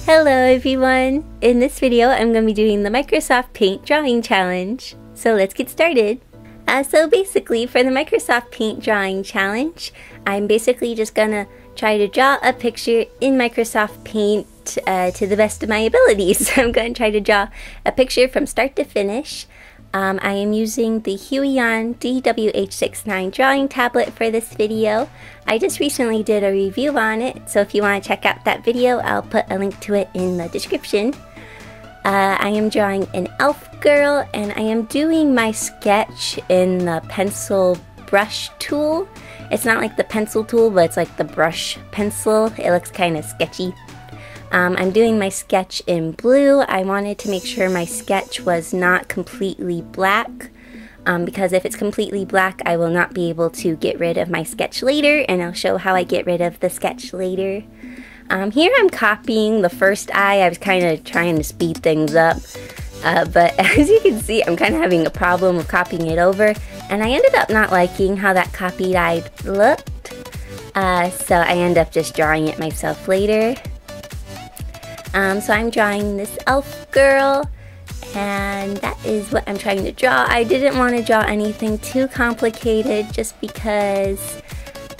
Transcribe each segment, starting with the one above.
Hello everyone! In this video I'm going to be doing the Microsoft Paint Drawing Challenge. So let's get started! So basically for the Microsoft Paint Drawing Challenge, I'm basically just going to try to draw a picture in Microsoft Paint to the best of my abilities. So I'm going to try to draw a picture from start to finish. I am using the Huion DWH69 drawing tablet for this video. I just recently did a review on it, so if you want to check out that video, I'll put a link to it in the description. I am drawing an elf girl, and I am doing my sketch in the pencil brush tool. It's not like the pencil tool, but it's like the brush pencil. It looks kind of sketchy. I'm doing my sketch in blue. I wanted to make sure my sketch was not completely black, because if it's completely black, I will not be able to get rid of my sketch later, and I'll show how I get rid of the sketch later. Here I'm copying the first eye. I was kind of trying to speed things up, but as you can see, I'm kind of having a problem with copying it over, and I ended up not liking how that copied eye looked, so I end up just drawing it myself later. So I'm drawing this elf girl, and that is what I'm trying to draw. I didn't want to draw anything too complicated just because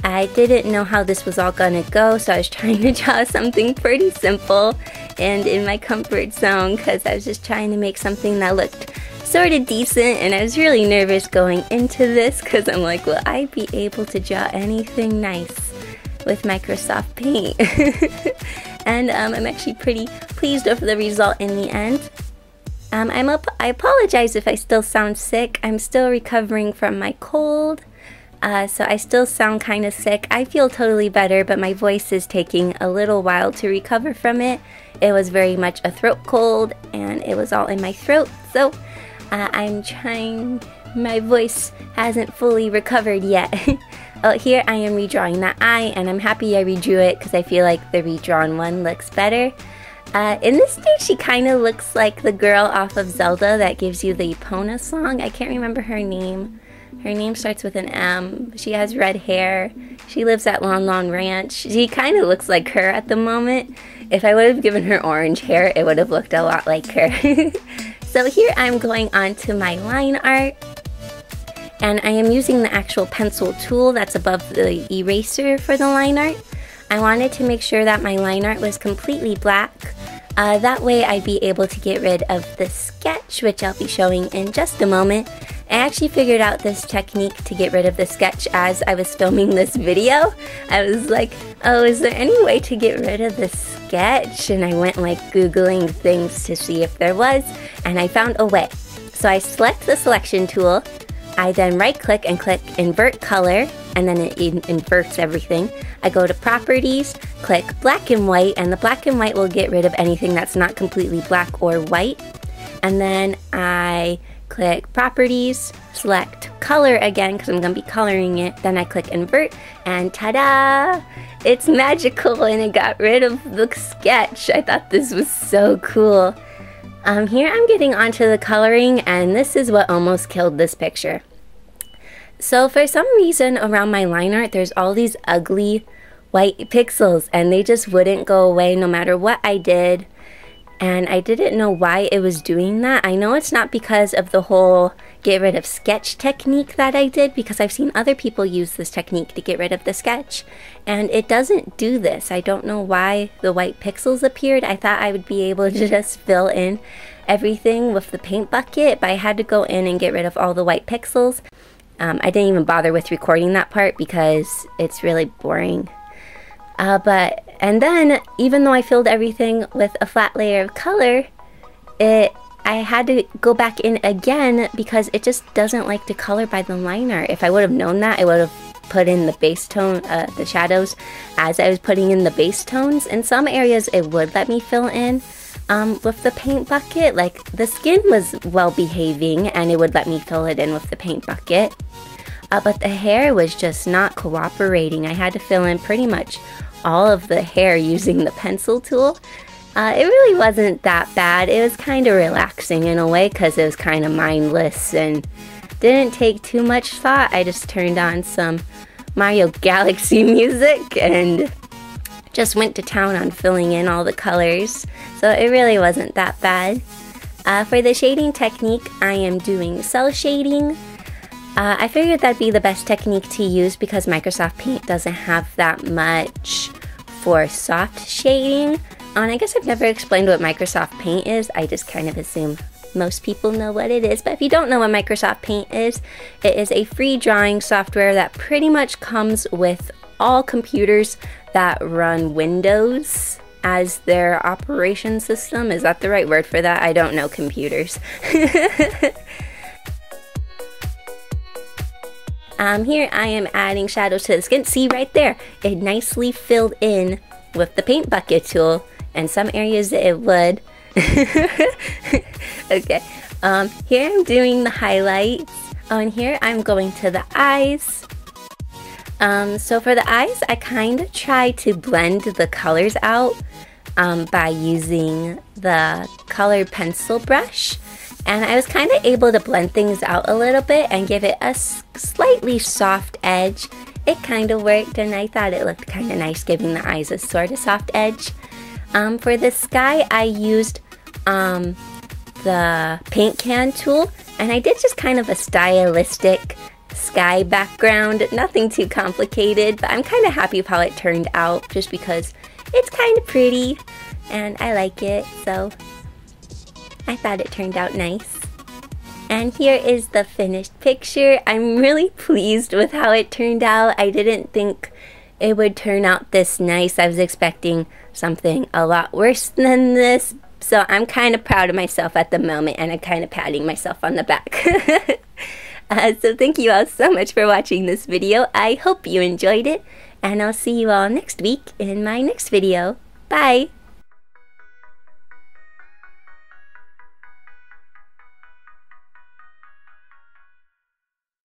I didn't know how this was all gonna go, so I was trying to draw something pretty simple and in my comfort zone because I was just trying to make something that looked sort of decent, and I was really nervous going into this because I'm like, will I be able to draw anything nice with Microsoft Paint? And I'm actually pretty pleased with the result in the end. I apologize if I still sound sick. I'm still recovering from my cold, so I still sound kind of sick. I feel totally better, but my voice is taking a little while to recover from it. It was very much a throat cold, and it was all in my throat, so I'm trying. My voice hasn't fully recovered yet. Oh, here I am redrawing that eye, and I'm happy I redrew it because I feel like the redrawn one looks better. In this stage, she kind of looks like the girl off of Zelda that gives you the Epona song. I can't remember her name. Her name starts with an M. She has red hair. She lives at Lon Lon Ranch. She kind of looks like her at the moment. If I would have given her orange hair, it would have looked a lot like her. So here I'm going on to my line art. And I am using the actual pencil tool that's above the eraser for the line art. I wanted to make sure that my line art was completely black. That way I'd be able to get rid of the sketch, which I'll be showing in just a moment. I actually figured out this technique to get rid of the sketch as I was filming this video. I was like, oh, is there any way to get rid of the sketch? And I went like Googling things to see if there was, and I found a way. So I select the selection tool. I then right click and click invert color, and then it inverts everything. I go to properties, click black and white, and the black and white will get rid of anything that's not completely black or white. And then I click properties, select color again because I'm going to be coloring it. Then I click invert, and ta-da! It's magical, and it got rid of the sketch. I thought this was so cool. Here I'm getting onto the coloring, and this is what almost killed this picture. So for some reason around my line art, there's all these ugly white pixels, and they just wouldn't go away no matter what I did. And I didn't know why it was doing that. I know it's not because of the whole get rid of sketch technique that I did, because I've seen other people use this technique to get rid of the sketch, and it doesn't do this. I don't know why the white pixels appeared. I thought I would be able to just fill in everything with the paint bucket, but I had to go in and get rid of all the white pixels. I didn't even bother with recording that part because it's really boring. And then, even though I filled everything with a flat layer of color, I had to go back in again because it just doesn't like to color by the line art. If I would have known that, I would have put in the base tone, the shadows, as I was putting in the base tones. In some areas, it would let me fill in with the paint bucket. Like, the skin was well behaving, and it would let me fill it in with the paint bucket. But the hair was just not cooperating. I had to fill in pretty much all of the hair using the pencil tool. It really wasn't that bad. It was kind of relaxing in a way because it was kind of mindless and didn't take too much thought. I just turned on some Mario Galaxy music and just went to town on filling in all the colors, so it really wasn't that bad. For the shading technique, I am doing cell shading. I figured that'd be the best technique to use because Microsoft Paint doesn't have that much for soft shading. And I guess I've never explained what Microsoft Paint is. I just kind of assume most people know what it is. But if you don't know what Microsoft Paint is, it is a free drawing software that pretty much comes with all computers that run Windows as their operation system. Is that the right word for that? I don't know computers. Here I am adding shadows to the skin. See right there, it nicely filled in with the paint bucket tool. And some areas it would. Okay, here I'm doing the highlights. And here I'm going to the eyes. So for the eyes, I kind of try to blend the colors out by using the colored pencil brush. And I was kind of able to blend things out a little bit and give it a slightly soft edge. It kind of worked, and I thought it looked kind of nice giving the eyes a sort of soft edge. For the sky, I used the paint can tool, and I did just kind of a stylistic sky background. Nothing too complicated, but I'm kind of happy with how it turned out just because it's kind of pretty and I like it, so I thought it turned out nice. And here is the finished picture. I'm really pleased with how it turned out. I didn't think it would turn out this nice. I was expecting something a lot worse than this. So I'm kind of proud of myself at the moment, and I'm kind of patting myself on the back. So thank you all so much for watching this video. I hope you enjoyed it, and I'll see you all next week in my next video. Bye!